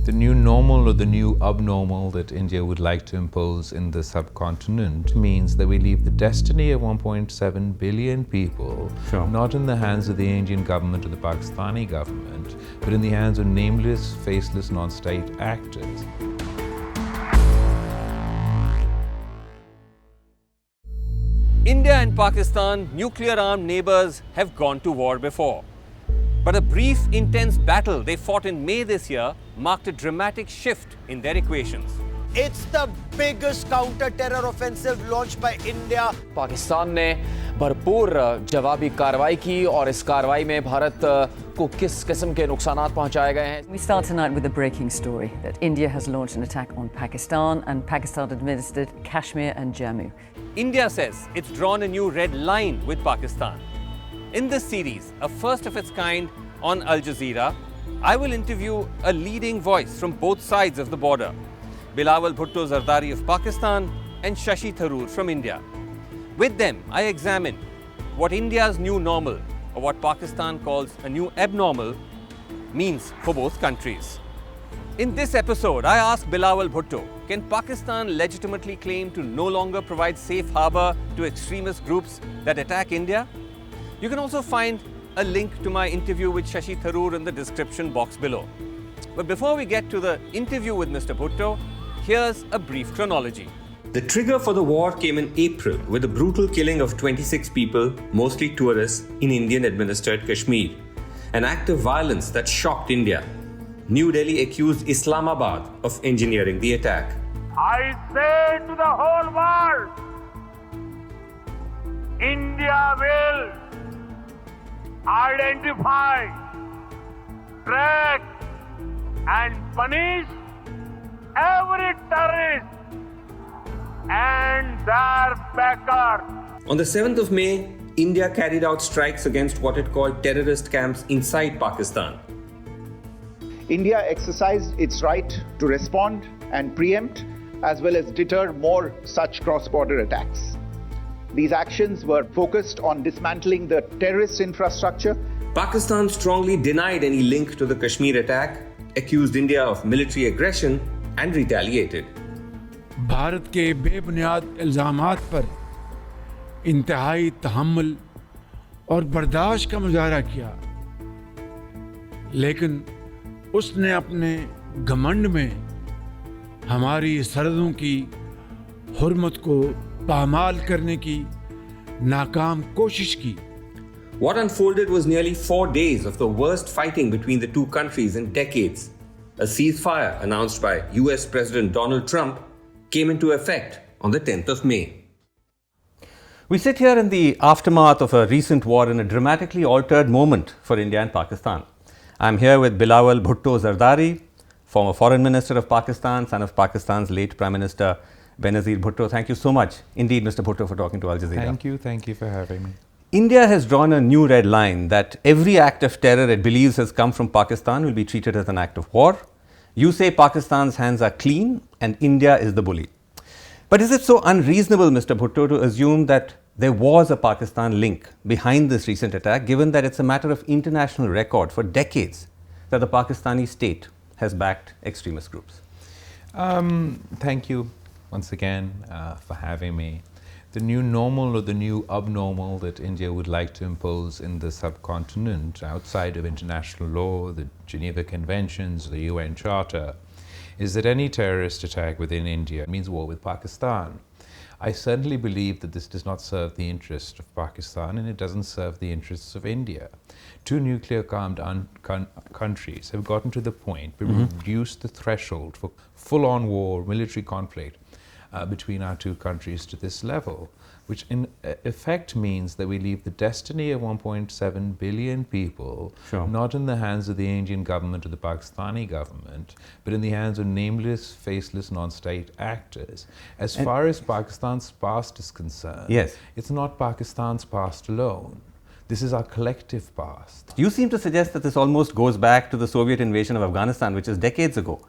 The new normal or the new abnormal that India would like to impose in the subcontinent means that we leave the destiny of 1.7 billion people not in the hands of the Indian government or the Pakistani government, but in the hands of nameless, faceless, non-state actors. India and Pakistan, nuclear-armed neighbours, have gone to war before. But a brief, intense battle they fought in May this year marked a dramatic shift in their equations. It's the biggest counter-terror offensive launched by India. Pakistan ने भरपूर जवाबी कार्रवाई की और इस कार्रवाई में भारत को किस किस्म के नुकसानात पहुंचाए गए हैं. We start tonight with a breaking story that India has launched an attack on Pakistan and Pakistan administered Kashmir and Jammu. India says it's drawn a new red line with Pakistan. In this series, a first of its kind on Al Jazeera, I will interview a leading voice from both sides of the border, Bilawal Bhutto Zardari of Pakistan and Shashi Tharoor from India. With them, I examine what India's new normal, or what Pakistan calls a new abnormal, means for both countries. In this episode, I ask Bilawal Bhutto, can Pakistan legitimately claim to no longer provide safe harbour to extremist groups that attack India? You can also find a link to my interview with Shashi Tharoor in the description box below. But before we get to the interview with Mr. Bhutto, here's a brief chronology. The trigger for the war came in April with the brutal killing of 26 people, mostly tourists, in Indian-administered Kashmir, an act of violence that shocked India. New Delhi accused Islamabad of engineering the attack. I say to the whole world, India will identify, track and punish every terrorist and their backer. On the 7th of May, India carried out strikes against what it called terrorist camps inside Pakistan. India exercised its right to respond and preempt as well as deter more such cross-border attacks. These actions were focused on dismantling the terrorist infrastructure. Pakistan strongly denied any link to the Kashmir attack, accused India of military aggression and retaliated. Bharat के बेबुनियाद इल्ज़ामात पर इंतहाई तहम्मुल और बर्दाश्त का मुजाहरा किया, लेकिन उसने अपने घमंड में हमारी सरहदों की हुर्मत को पामाल करने की नाकाम कोशिश की. What unfolded was nearly 4 days of the worst fighting between the two countries in decades. A ceasefire announced by US President Donald Trump came into effect on the 10th of May. We sit here in the aftermath of a recent war in a dramatically altered moment for India and Pakistan. I'm here with Bilawal Bhutto Zardari, former Foreign Minister of Pakistan, son of Pakistan's late Prime Minister Benazir Bhutto. Thank you so much indeed, Mr. Bhutto, for talking to Al Jazeera. Thank you for having me. India has drawn a new red line that every act of terror it believes has come from Pakistan will be treated as an act of war. You say Pakistan's hands are clean and India is the bully. But is it so unreasonable, Mr. Bhutto, to assume that there was a Pakistan link behind this recent attack, given that it's a matter of international record for decades that the Pakistani state has backed extremist groups? Thank you once again for having me. The new normal or the new abnormal that India would like to impose in the subcontinent outside of international law, the Geneva Conventions, the UN Charter, is that any terrorist attack within India means war with Pakistan. I certainly believe that this does not serve the interests of Pakistan and it doesn't serve the interests of India. Two nuclear-armed countries have gotten to the point where we've reduced the threshold for full-on war, military conflict between our two countries to this level, which in effect means that we leave the destiny of 1.7 billion people not in the hands of the Indian government or the Pakistani government, but in the hands of nameless, faceless, non-state actors. As far as Pakistan's past is concerned, it's not Pakistan's past alone. This is our collective past. You seem to suggest that this almost goes back to the Soviet invasion of Afghanistan, which is decades ago.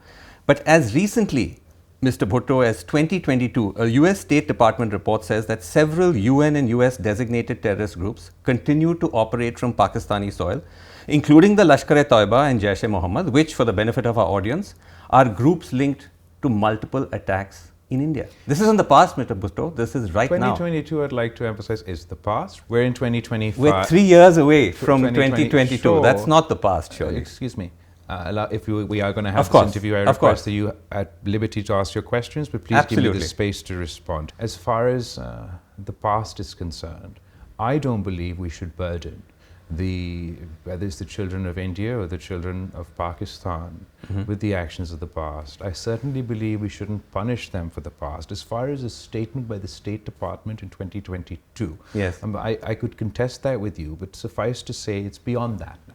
But as recently Mr. Bhutto, as 2022, a US State Department report says that several UN and US designated terrorist groups continue to operate from Pakistani soil, including the Lashkar-e-Toiba and Jaish-e-Muhammad, which, for the benefit of our audience, are groups linked to multiple attacks in India. This isn't the past, Mr. Bhutto. This is right now. 2022, I'd like to emphasize, is the past. We're in 2025. We're 3 years away from 2022. Sure. That's not the past, surely. Excuse me. If we are going to have Of course. this interview, I Of course. request that you at liberty to ask your questions, but please give me Absolutely. the space to respond. As far as the past is concerned, I don't believe we should burden whether it's the children of India or the children of Pakistan with the actions of the past. I certainly believe we shouldn't punish them for the past. As far as a statement by the State Department in 2022, Yes. I could contest that with you, but suffice to say it's beyond that now.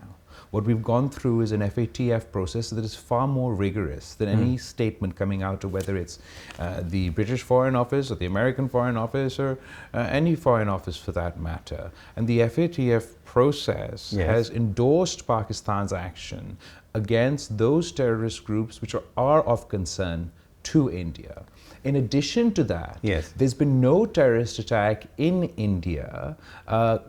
What we've gone through is an FATF process that is far more rigorous than any statement coming out of whether it's the British Foreign Office or the American Foreign Office or any foreign office for that matter. And the FATF process has endorsed Pakistan's action against those terrorist groups which are of concern to India. In addition to that, there's been no terrorist attack in India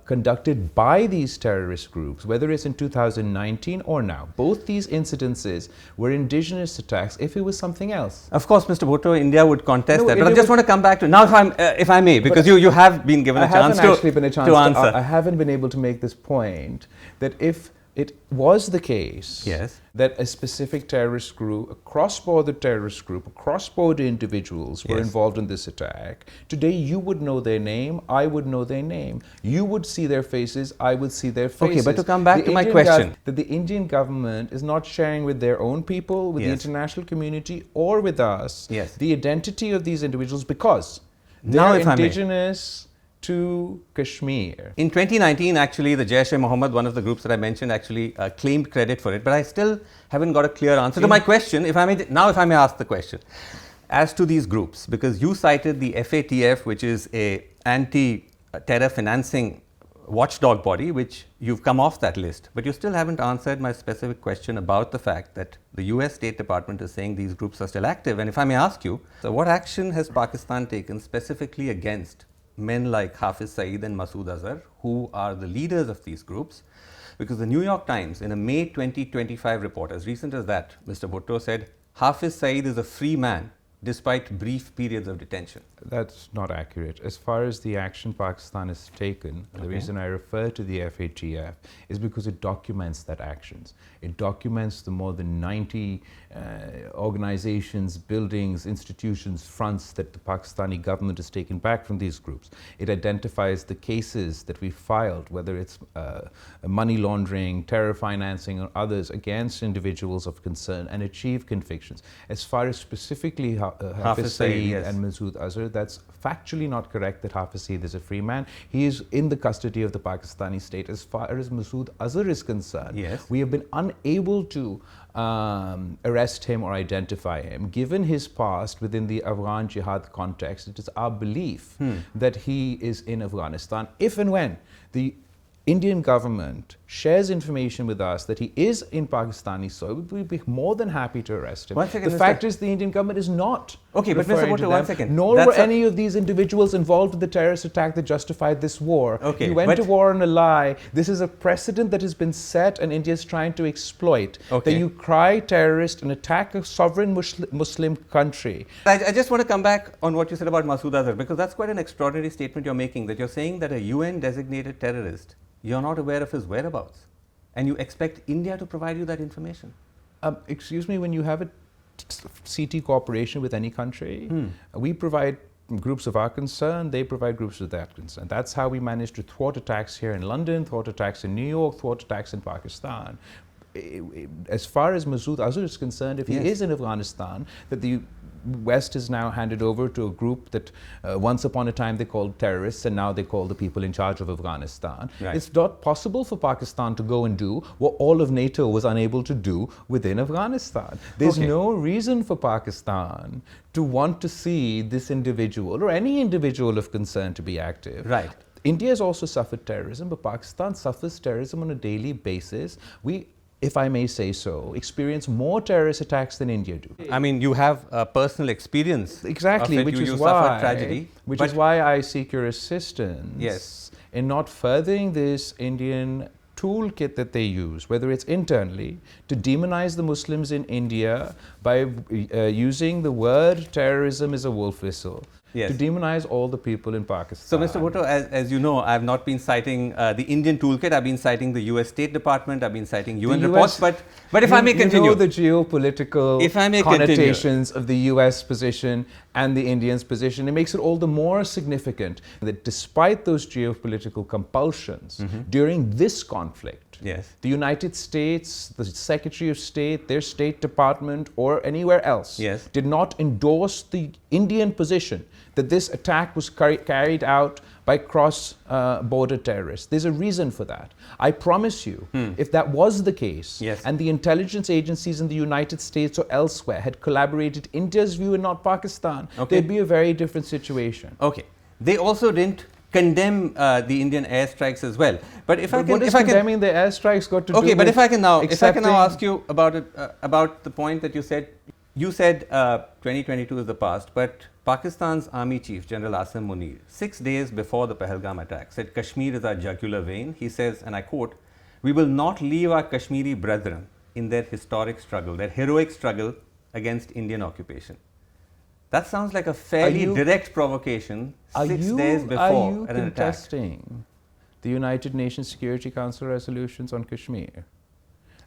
conducted by these terrorist groups, whether it's in 2019 or now. Both these incidences were indigenous attacks if it was something else. Of course, Mr. Bhutto, India would contest that. But I India just want to come back to now, if I may, because you have been given a chance to answer. I haven't been able to make this point that if it was the case that a specific terrorist group, a cross-border terrorist group, cross-border individuals were involved in this attack, today you would know their name, I would know their name. You would see their faces, I would see their faces. Okay, but to come back to my question. That the Indian government is not sharing with their own people, with the international community, or with us, the identity of these individuals because they're indigenous to Kashmir. In 2019, actually, the Jaish-e-Muhammad, one of the groups that I mentioned, actually claimed credit for it. But I still haven't got a clear answer to my question. If I may ask the question. As to these groups, because you cited the FATF, which is a anti-terror financing watchdog body, which you've come off that list. But you still haven't answered my specific question about the fact that the US State Department is saying these groups are still active. And if I may ask you, so what action has Pakistan taken specifically against men like Hafiz Saeed and Masood Azhar, who are the leaders of these groups? Because the New York Times, in a May 2025 report, as recent as that, Mr. Bhutto said, Hafiz Saeed is a free man despite brief periods of detention. That's not accurate. As far as the action Pakistan has taken, the reason I refer to the FATF is because it documents that actions. It documents the more than 90 organizations, buildings, institutions, fronts that the Pakistani government has taken back from these groups. It identifies the cases that we filed, whether it's money laundering, terror financing, or others against individuals of concern, and achieve convictions. As far as specifically Hafiz Saeed and Masood Azhar, that's factually not correct that Hafiz Saeed is a free man. He is in the custody of the Pakistani state. As far as Masood Azhar is concerned, we have been unable to arrest him or identify him. Given his past within the Afghan jihad context, it is our belief that he is in Afghanistan. If and when the Indian government shares information with us that he is in Pakistani soil, we'd be more than happy to arrest him. The fact is the Indian government is not. Okay, but Mr. Bhutto, one second. Nor were any of these individuals involved in the terrorist attack that justified this war. Okay, you went to war on a lie. This is a precedent that has been set and India is trying to exploit. That you cry terrorist and attack a sovereign Muslim country. I just want to come back on what you said about Masood Azhar, because that's quite an extraordinary statement you're making, that you're saying that a UN designated terrorist, you're not aware of his whereabouts, and you expect India to provide you that information. Excuse me, when you have a CT cooperation with any country, we provide groups of our concern, they provide groups of their concern. That's how we managed to thwart attacks here in London, thwart attacks in New York, thwart attacks in Pakistan. As far as Masood Azhar is concerned, if he is in Afghanistan, that the West is now handed over to a group that once upon a time they called terrorists and now they call the people in charge of Afghanistan. It's not possible for Pakistan to go and do what all of NATO was unable to do within Afghanistan. There's no reason for Pakistan to want to see this individual or any individual of concern to be active. India has also suffered terrorism, but Pakistan suffers terrorism on a daily basis. if I may say so, experience more terrorist attacks than India do. I mean, you have a personal experience. Exactly, of it. which you is suffered tragedy. Which is why I seek your assistance. Yes. In not furthering this Indian toolkit that they use, whether it's internally to demonize the Muslims in India by using the word terrorism as a wolf whistle, Yes. to demonize all the people in Pakistan. So, Mr. Bhutto, as you know, I have not been citing the Indian toolkit. I've been citing the US State Department. I've been citing UN reports. But if I may continue, you know the geopolitical if I may connotations of the US position and the Indians' position. It makes it all the more significant that despite those geopolitical compulsions during this conflict, yes, the United States, the Secretary of State, their State Department, or anywhere else, yes, did not endorse the Indian position that this attack was carried out by cross-border terrorists. There's a reason for that. I promise you, if that was the case, yes, and the intelligence agencies in the United States or elsewhere had collaborated India's view and not Pakistan, there'd be a very different situation. Okay. They also didn't condemn the Indian airstrikes as well. But if I can, what is condemning the airstrikes got to do? Okay, but if I can now ask you about it, about the point that you said. You said 2022 is the past, but Pakistan's army chief, General Asim Munir, 6 days before the Pahalgam attack, said Kashmir is our jugular vein. He says, and I quote, "We will not leave our Kashmiri brethren in their historic struggle, their heroic struggle against Indian occupation." That sounds like a fairly direct provocation 6 days before Are you an attack. contesting the United Nations Security Council resolutions on Kashmir?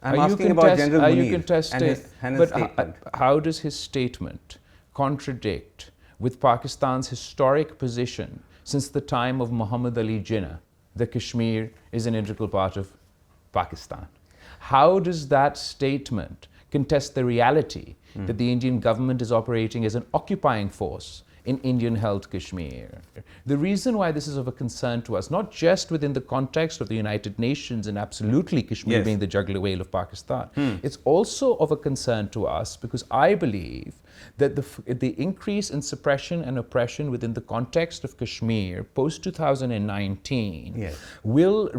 I'm asking about General Munir Are you contesting? and his But statement. how does his statement contradict with Pakistan's historic position since the time of Muhammad Ali Jinnah that Kashmir is an integral part of Pakistan? How does that statement contest the reality that the Indian government is operating as an occupying force in Indian-held Kashmir? The reason why this is of a concern to us, not just within the context of the United Nations and absolutely Kashmir being the jugular vein of Pakistan, it's also of a concern to us because I believe that the increase in suppression and oppression within the context of Kashmir post-2019 will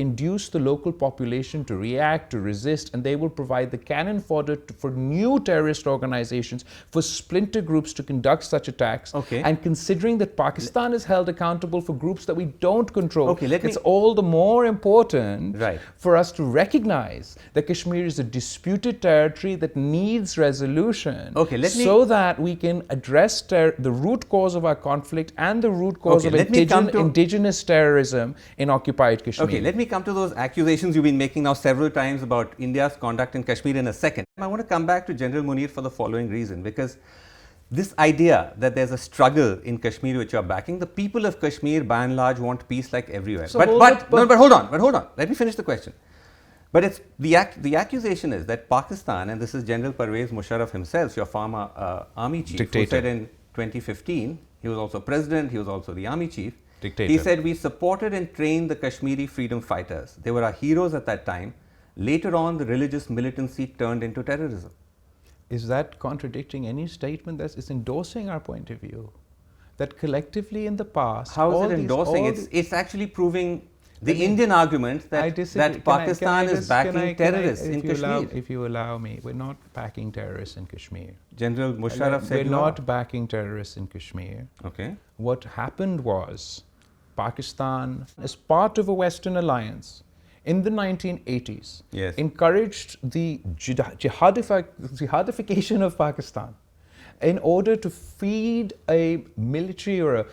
induce the local population to react, to resist, and they will provide the cannon fodder for new terrorist organizations, for splinter groups to conduct such attacks. And considering that Pakistan is held accountable for groups that we don't control, it's all the more important for us to recognize that Kashmir is a disputed territory that needs resolution so that we can address the root cause of our conflict and the root cause of indigenous terrorism in occupied Kashmir. Okay, let me come to those accusations you've been making now several times about India's conduct in Kashmir in a second. I want to come back to General Munir for the following reason, because this idea that there's a struggle in Kashmir which you're backing, the people of Kashmir by and large want peace like everywhere. So but hold on. Let me finish the question. But it's the accusation is that Pakistan, and this is General Pervez Musharraf himself, your former army chief, who said in 2015, he was also president, he was also the army chief, he said, "We supported and trained the Kashmiri freedom fighters. They were our heroes at that time. Later on, the religious militancy turned into terrorism." Is that contradicting any statement that is endorsing our point of view? That collectively in the past... How is it endorsing? It's actually proving the Indian argument that Pakistan is backing terrorists in Kashmir. If you allow me, we're not backing terrorists in Kashmir. General Musharraf said we're not backing terrorists in Kashmir. Okay. What happened was Pakistan, as part of a Western alliance, in the 1980s, encouraged the jihadification of Pakistan in order to feed a military or a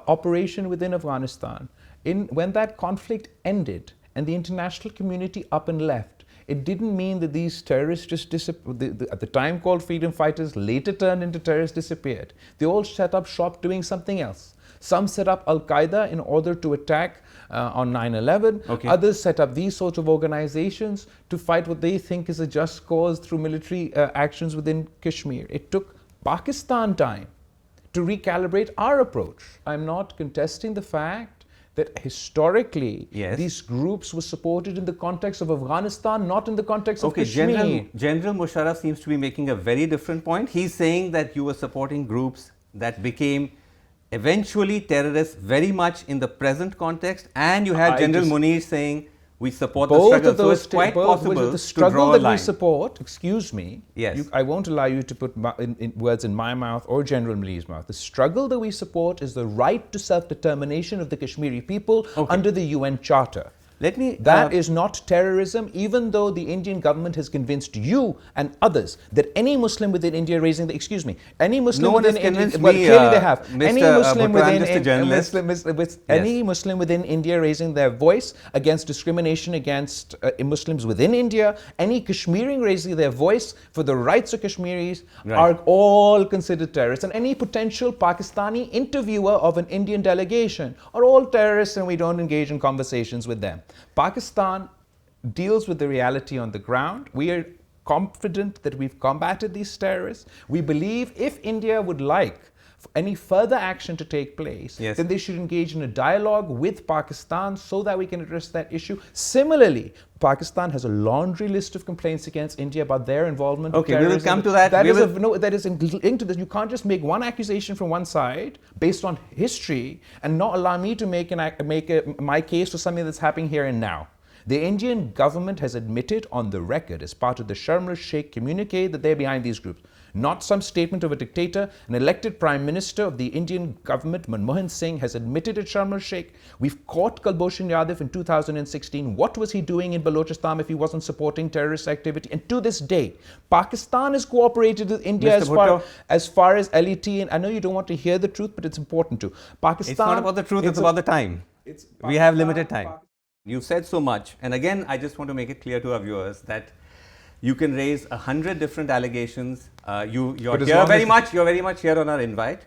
operation within Afghanistan. When that conflict ended and the international community up and left, it didn't mean that these terrorists just disappeared. At the time called freedom fighters, later turned into terrorists, disappeared. They all set up shop doing something else. Some set up Al-Qaeda in order to attack on 9/11. Others set up these sorts of organizations to fight what they think is a just cause through military actions within Kashmir. It took Pakistan time to recalibrate our approach. I'm not contesting the fact that historically these groups were supported in the context of Afghanistan, not in the context of Kashmir. General Musharraf seems to be making a very different point. He's saying that you were supporting groups that became eventually terrorists very much in the present context, and you have General Munir saying we support the Both struggle. of those So it's quite both possible the to struggle draw a that we line. support. Excuse me. Yes. I won't allow you to put words in my mouth or General Mali's mouth. The struggle that we support is the right to self-determination of the Kashmiri people under the UN Charter. Let me. That is not terrorism, even though the Indian government has convinced you and others that any Muslim within India raising the, excuse me, any Muslim No one within has convinced India, well, me, clearly they have. Mr. Any Muslim Bhutto, I'm within just a journalist. any Muslim within India raising their voice against discrimination against Muslims within India, any Kashmiri raising their voice for the rights of Kashmiris are all considered terrorists. And any potential Pakistani interviewer of an Indian delegation are all terrorists, and we don't engage in conversations with them. Pakistan deals with the reality on the ground. We are confident that we've combated these terrorists. We believe if India would like any further action to take place, then they should engage in a dialogue with Pakistan so that we can address that issue. Similarly, Pakistan has a laundry list of complaints against India about their involvement in terrorism. We will come to that. That is linked to this. You can't just make one accusation from one side based on history and not allow me to make my case for something that's happening here and now. The Indian government has admitted on the record as part of the Sharm el-Sheikh communique that they're behind these groups. Not some statement of a dictator. An elected Prime Minister of the Indian government, Manmohan Singh, has admitted at Sharm el-Sheikh. We've caught Kulbhushan Yadav in 2016. What was he doing in Balochistan if he wasn't supporting terrorist activity? And to this day, Pakistan has cooperated with India as far as LET. And I know you don't want to hear the truth, but it's important to. Pakistan. It's not about the truth, it's about the time. We have limited time. You've said so much, and again, I just want to make it clear to our viewers that you can raise 100 different allegations. You're very much here on our invite,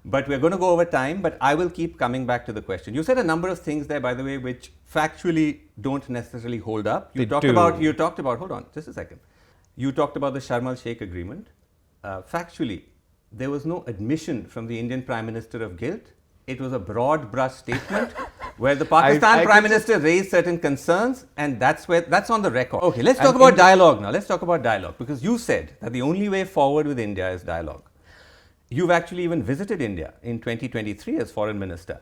but we're going to go over time. But I will keep coming back to the question. You said a number of things there, by the way, which factually don't necessarily hold up. You talked about. Hold on, just a second. You talked about the Sharm el-Sheikh agreement. Factually, there was no admission from the Indian Prime Minister of guilt. It was a broad brush statement where the Pakistan Prime Minister raised certain concerns, and that's on the record. Okay, let's talk about dialogue now. Let's talk about dialogue, because you said that the only way forward with India is dialogue. You've actually even visited India in 2023 as Foreign Minister.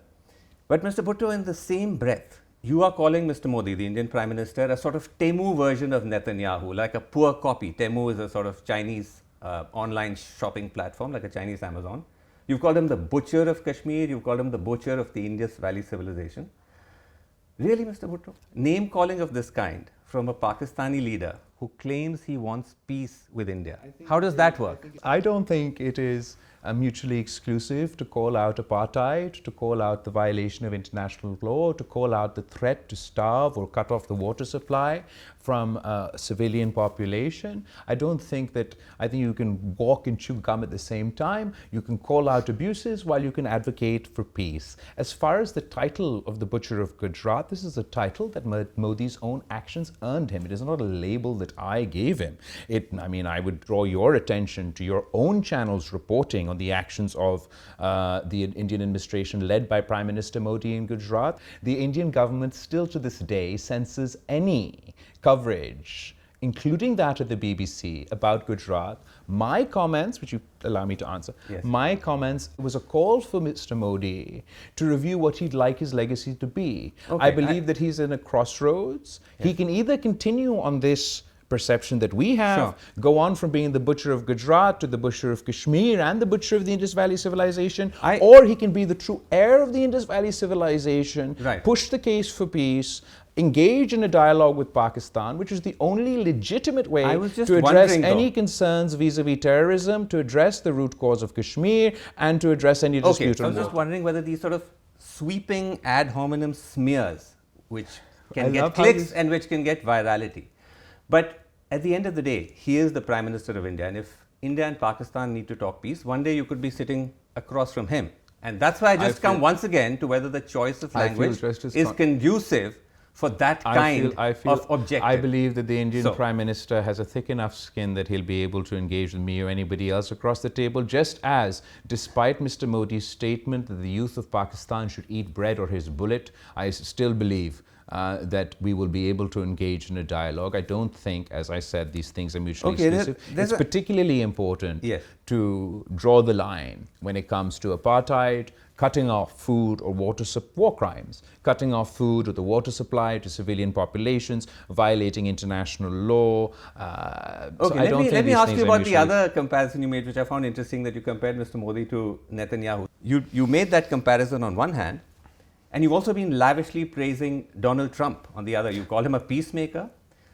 But Mr. Bhutto, in the same breath, you are calling Mr. Modi, the Indian Prime Minister, a sort of Temu version of Netanyahu, like a poor copy. Temu is a sort of Chinese online shopping platform, like a Chinese Amazon. You've called him the Butcher of Kashmir. You've called him the Butcher of the Indus Valley civilization. Really, Mr. Bhutto? Name calling of this kind from a Pakistani leader who claims he wants peace with India. How does that work? I don't think it is mutually exclusive to call out apartheid, to call out the violation of international law, to call out the threat to starve or cut off the water supply from a civilian population. I think you can walk and chew gum at the same time. You can call out abuses while you can advocate for peace. As far as the title of the Butcher of Gujarat, this is a title that Modi's own actions earned him. It is not a label that I gave him. I would draw your attention to your own channel's reporting on the actions of the Indian administration led by Prime Minister Modi in Gujarat. The Indian government still to this day censors any coverage, including that of the BBC, about Gujarat. My comments, which you allow me to answer, my comments was a call for Mr. Modi to review what he'd like his legacy to be. I believe that he's in a crossroads. He can either continue on this perception that we have, go on from being the Butcher of Gujarat to the Butcher of Kashmir and the Butcher of the Indus Valley civilization, or he can be the true heir of the Indus Valley civilization, push the case for peace, engage in a dialogue with Pakistan, which is the only legitimate way to address any concerns vis-a-vis terrorism, to address the root cause of Kashmir, and to address any dispute. I was just wondering whether these sort of sweeping ad hominem smears, which can get clicks and which can get virality. But at the end of the day, he is the Prime Minister of India, and if India and Pakistan need to talk peace, one day you could be sitting across from him. And that's why I just come once again to whether the choice of language is conducive for that kind of objective. I believe that the Indian Prime Minister has a thick enough skin that he'll be able to engage with me or anybody else across the table, just as, despite Mr. Modi's statement that the youth of Pakistan should eat bread or his bullet, I still believe that we will be able to engage in a dialogue. I don't think, as I said, these things are mutually exclusive. It's particularly important to draw the line when it comes to apartheid, cutting off food or war crimes, cutting off food or the water supply to civilian populations, violating international law. Okay, let me ask you about the other comparison you made, which I found interesting, that you compared Mr. Modi to Netanyahu. You made that comparison on one hand, and you've also been lavishly praising Donald Trump on the other. You call him a peacemaker.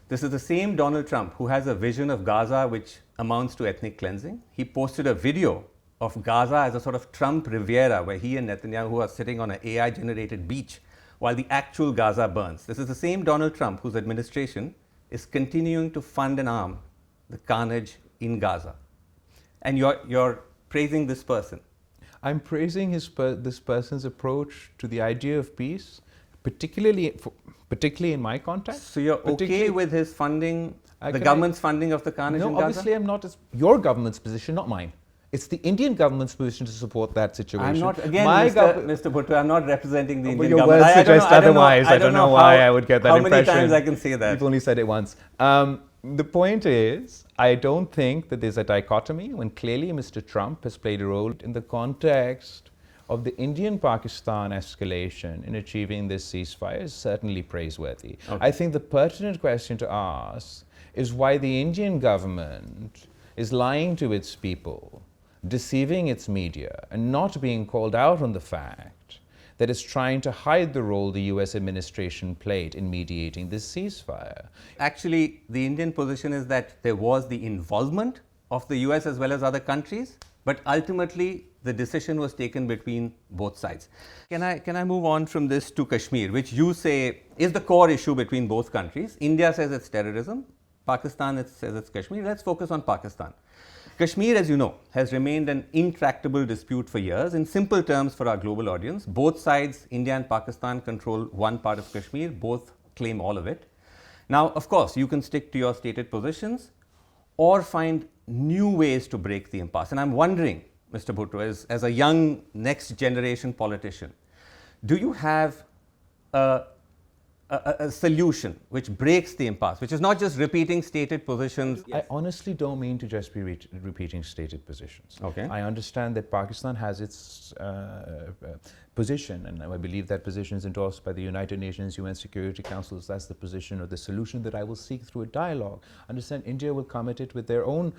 This is the same Donald Trump who has a vision of Gaza which amounts to ethnic cleansing. He posted a video of Gaza as a sort of Trump Riviera, where he and Netanyahu are sitting on an AI-generated beach while the actual Gaza burns. This is the same Donald Trump whose administration is continuing to fund and arm the carnage in Gaza. And you're praising this person. I'm praising this person's approach to the idea of peace, particularly in my context. So you're okay with his funding, the government's funding of the carnage in Gaza? No, obviously I'm not. It's your government's position, not mine. It's the Indian government's position to support that situation. I'm not, again, Mr. Bhutto, I'm not representing the Indian government. Your words suggest otherwise. I don't know why I would get that impression. How many times I can say that? You've only said it once. The point is, I don't think that there's a dichotomy when clearly Mr. Trump has played a role in the context of the Indian-Pakistan escalation in achieving this ceasefire is certainly praiseworthy. Okay. I think the pertinent question to ask is why the Indian government is lying to its people, deceiving its media, and not being called out on the fact that it's trying to hide the role the US administration played in mediating this ceasefire. Actually, the Indian position is that there was the involvement of the US as well as other countries, but ultimately the decision was taken between both sides. Can I move on from this to Kashmir, which you say is the core issue between both countries? India says it's terrorism, Pakistan says it's Kashmir. Let's focus on Pakistan. Kashmir, as you know, has remained an intractable dispute for years. In simple terms for our global audience, both sides, India and Pakistan, control one part of Kashmir. Both claim all of it. Now, of course, you can stick to your stated positions or find new ways to break the impasse. And I'm wondering, Mr. Bhutto, as a young next generation politician, do you have a solution which breaks the impasse, which is not just repeating stated positions? I honestly don't mean to just be repeating stated positions. Okay. I understand that Pakistan has its position, and I believe that position is endorsed by the United Nations, UN Security Council. That's the position or the solution that I will seek through a dialogue. I understand India will come at it with their own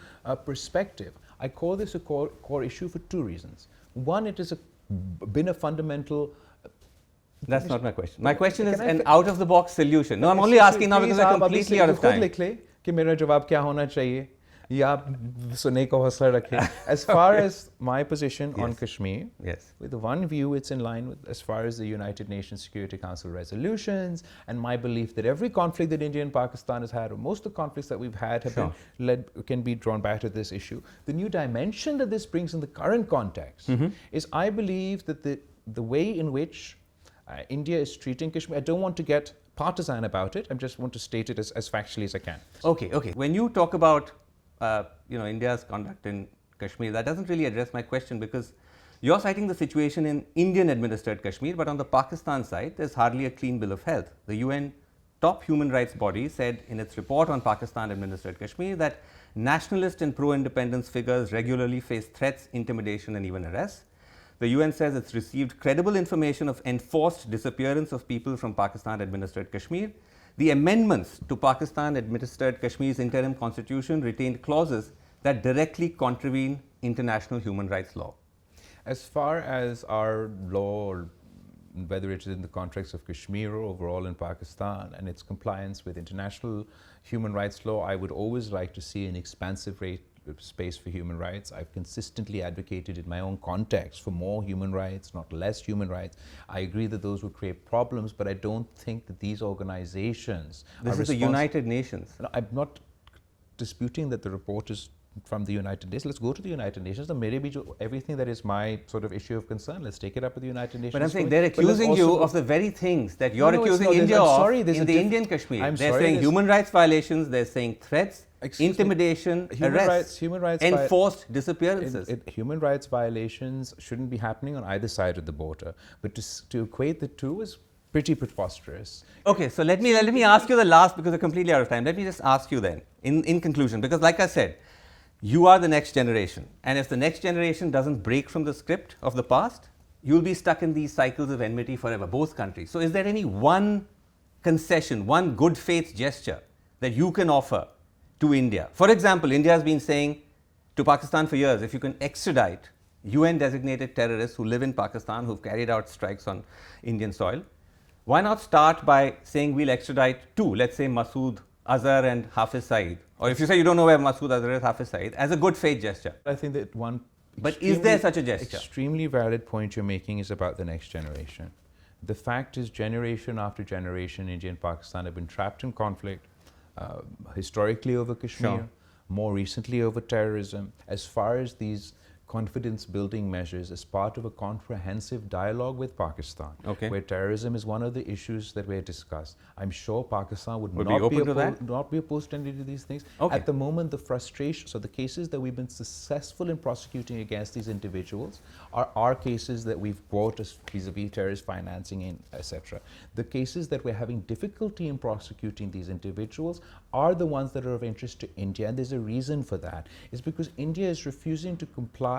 perspective. I call this a core issue for two reasons. One, it has been a fundamental... That's not my question. My question is an out-of-the-box solution. No, I'm only asking now because I'm completely out of time. कि मेरा जवाब क्या होना चाहिए या सुनने को हौसला रखें. As far as my position on Kashmir, with one view, it's in line with as far as the United Nations Security Council resolutions and my belief that every conflict that India and Pakistan has had, or most of the conflicts that we've had, have been can be drawn back to this issue. The new dimension that this brings in the current context is, I believe, that the way in which India is treating Kashmir, I don't want to get partisan about it. I just want to state it as factually as I can. Okay. When you talk about India's conduct in Kashmir, that doesn't really address my question, because you're citing the situation in Indian-administered Kashmir, but on the Pakistan side, there's hardly a clean bill of health. The UN top human rights body said in its report on Pakistan-administered Kashmir that nationalist and pro-independence figures regularly face threats, intimidation, and even arrests. The UN says it's received credible information of enforced disappearance of people from Pakistan-administered Kashmir. The amendments to Pakistan-administered Kashmir's interim constitution retained clauses that directly contravene international human rights law. As far as our law, or whether it is in the context of Kashmir or overall in Pakistan, and its compliance with international human rights law, I would always like to see an expansive space for human rights. I've consistently advocated in my own context for more human rights, not less human rights. I agree that those would create problems, but I don't think that these organizations This is the United Nations. No, I'm not disputing that the report is from the United Nations. Let's go to the United Nations. Maybe everything that is my sort of issue of concern, let's take it up with the United Nations. But I'm saying they're accusing you of the very things that you're accusing India of in the Indian Kashmir. They're saying human rights violations, they're saying threats, intimidation, arrests, enforced disappearances. Human rights violations shouldn't be happening on either side of the border. But to equate the two is pretty preposterous. Okay, so let me ask you the last, because we're completely out of time. Let me just ask you then, in conclusion, because like I said, you are the next generation. And if the next generation doesn't break from the script of the past, you'll be stuck in these cycles of enmity forever, both countries. So is there any one concession, one good faith gesture that you can offer to India? For example, India has been saying to Pakistan for years, if you can extradite UN designated terrorists who live in Pakistan, who've carried out strikes on Indian soil, why not start by saying we'll extradite two, let's say Masood Azhar and Hafiz Saeed, or if you say you don't know where Masood Azhar is, Hafiz Saeed, as a good faith gesture. I think that one But is there such a gesture? Extremely valid point you're making is about the next generation. The fact is, generation after generation, India and Pakistan have been trapped in conflict, historically over Kashmir, Sure. more recently over terrorism. As far as these confidence building measures as part of a comprehensive dialogue with Pakistan, Okay. where terrorism is one of the issues that were discussed. I'm sure Pakistan would be not open to that? not be opposed to any of these things. Okay. At the moment, the frustration, so the cases that we've been successful in prosecuting against these individuals are cases that we've brought as vis-a-vis terrorist financing, etc. The cases that we're having difficulty in prosecuting these individuals are the ones that are of interest to India, and there's a reason for that. It's because India is refusing to comply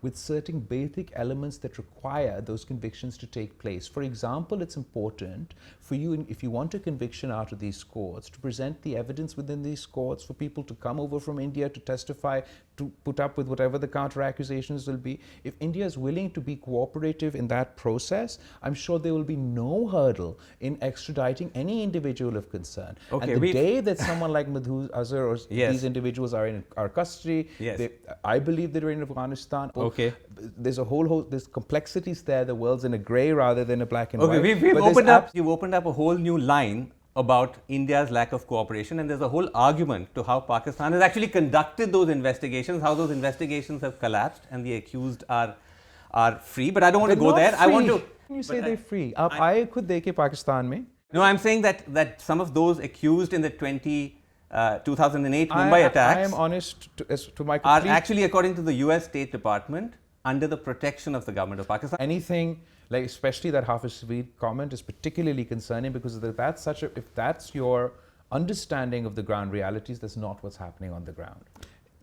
with certain basic elements that require those convictions to take place. For example, it's important for you, if you want a conviction out of these courts, to present the evidence within these courts for people to come over from India to testify, to put up with whatever the counter accusations will be. If India is willing to be cooperative in that process, I'm sure there will be no hurdle in extraditing any individual of concern. Okay, and the day that someone like Masood Azhar or Yes. these individuals are in our custody, Yes. I believe they're in Afghanistan. Okay. There's a whole host, there's complexities there. The world's in a grey rather than a black and Okay, white. we've But there's you've opened up a whole new line about India's lack of cooperation, and there's a whole argument to how Pakistan has actually conducted those investigations, how those investigations have collapsed and the accused are free. But I don't want to go there. I want to. You say they're free. I could deke Pakistan mein. No, I'm saying that some of those accused in the 2008 Mumbai attacks I am honest to my are complete actually, according to the US State Department, under the protection of the government of Pakistan. anything like, especially that Hafiz Saeed comment is particularly concerning, because if that's your understanding of the ground realities, that's not what's happening on the ground.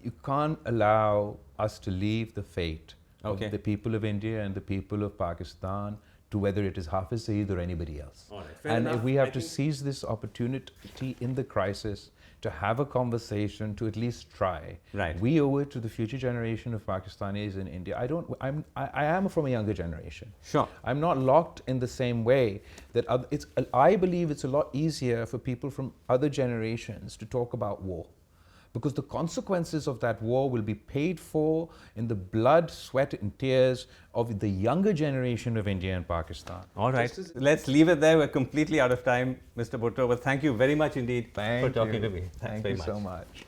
You can't allow us to leave the fate Okay. of the people of India and the people of Pakistan to whether it is Hafiz Saeed or anybody else. All right, fair And enough. if we have I to think- seize this opportunity in the crisis to have a conversation, to at least try. Right. We owe it to the future generation of Pakistanis in India. I am from a younger generation. Sure. I'm not locked in the same way that I believe it's a lot easier for people from other generations to talk about war, because the consequences of that war will be paid for in the blood, sweat and tears of the younger generation of India and Pakistan. All right, let's leave it there. We're completely out of time, Mr. Bhutto, but thank you very much indeed for talking to me. Thanks Thank very you much. so much.